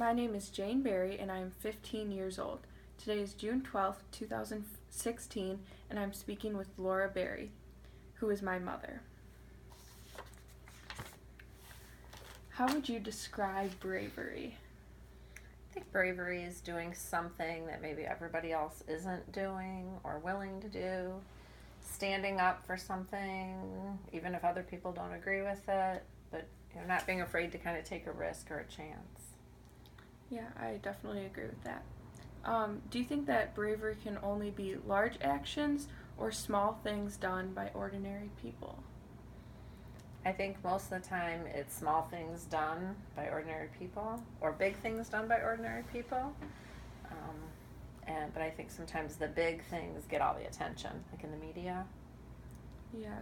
My name is Jane Berry and I am 15 years old. Today is June 12th, 2016, and I'm speaking with Laura Berry, who is my mother. How would you describe bravery? I think bravery is doing something that maybe everybody else isn't doing or willing to do. Standing up for something, even if other people don't agree with it, but not being afraid to kind of take a risk or a chance. Yeah, I definitely agree with that. Do you think that bravery can only be large actions or small things done by ordinary people? I think most of the time it's small things done by ordinary people or big things done by ordinary people. But I think sometimes the big things get all the attention, like in the media. Yeah.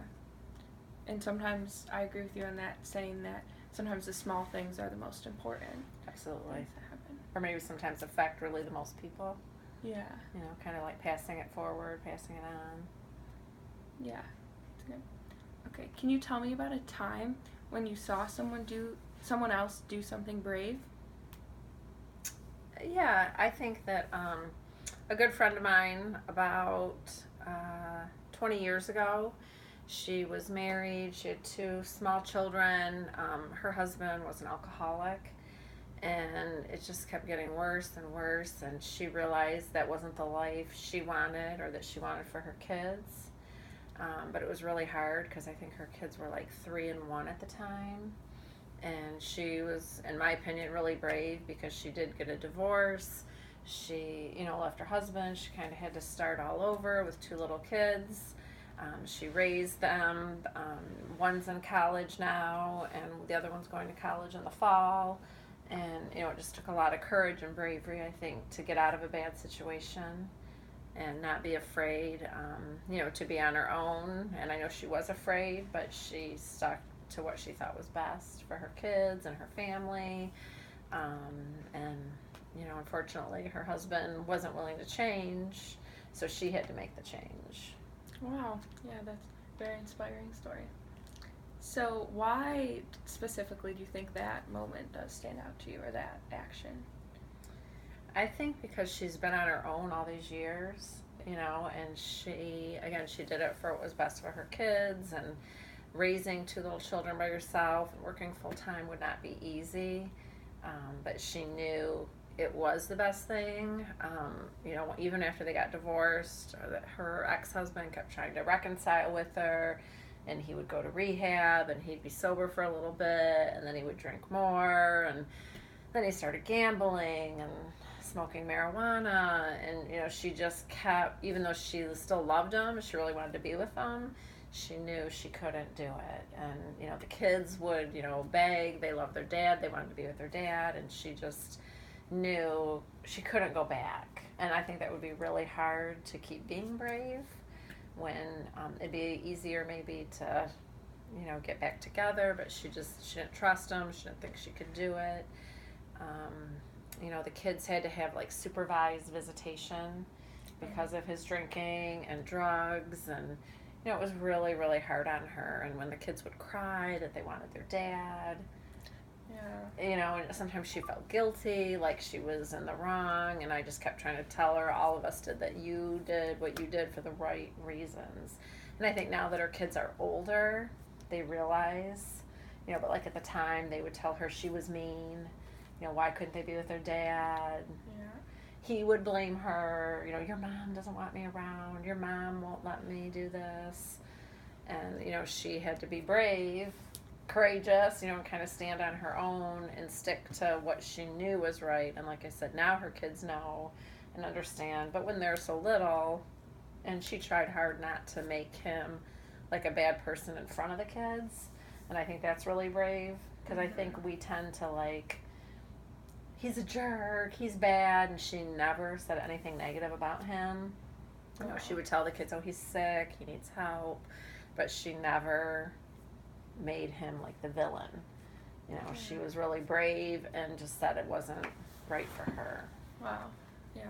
And sometimes I agree with you on that, saying that sometimes the small things are the most important. Absolutely. Things that happen. Or maybe sometimes affect really the most people. Yeah. Kind of like passing it forward, passing it on. Yeah. That's good. Okay. Can you tell me about a time when you saw someone else do something brave? Yeah, I think that a good friend of mine about 20 years ago, she was married, she had two small children. Her husband was an alcoholic, and it just kept getting worse and worse, and she realized that wasn't the life she wanted or that she wanted for her kids. But it was really hard because I think her kids were like 3 and 1 at the time. And she was, in my opinion, really brave because she did get a divorce. She, left her husband. She kind of had to start all over with 2 little kids. She raised them. One's in college now, and the other one's going to college in the fall. And, it just took a lot of courage and bravery, I think, to get out of a bad situation and not be afraid, to be on her own. And I know she was afraid, but she stuck to what she thought was best for her kids and her family. Unfortunately, her husband wasn't willing to change, so she had to make the change. Wow. Yeah, that's a very inspiring story. So why specifically do you think that moment does stand out to you, or that action? I think because she's been on her own all these years, and she did it for what was best for her kids, and raising 2 little children by yourself and working full time would not be easy, but she knew it was the best thing. Even after they got divorced, or that her ex-husband kept trying to reconcile with her, and he would go to rehab, and he'd be sober for a little bit, and then he would drink more, and then he started gambling and smoking marijuana, and she just kept, even though she still loved him, she really wanted to be with him, she knew she couldn't do it. And the kids would beg, they loved their dad, they wanted to be with their dad, and she just knew she couldn't go back. And I think that would be really hard to keep being brave when it'd be easier maybe to get back together, but she didn't trust him, she didn't think she could do it. The kids had to have like supervised visitation because of his drinking and drugs, and it was really, really hard on her. And when the kids would cry that they wanted their dad, and sometimes she felt guilty, like she was in the wrong, and I just kept trying to tell her, all of us did, that you did what you did for the right reasons. And I think now that her kids are older, they realize, but like at the time, they would tell her she was mean, why couldn't they be with their dad? Yeah. He would blame her, your mom doesn't want me around, your mom won't let me do this. And, she had to be brave, courageous, and kind of stand on her own and stick to what she knew was right. And like I said, now her kids know and understand. But when they're so little, and she tried hard not to make him like a bad person in front of the kids. And I think that's really brave, because I think we tend to he's a jerk, he's bad, and she never said anything negative about him. She would tell the kids, oh, he's sick, he needs help, but she never made him like the villain. She was really brave and just said it wasn't right for her. Wow. Yeah.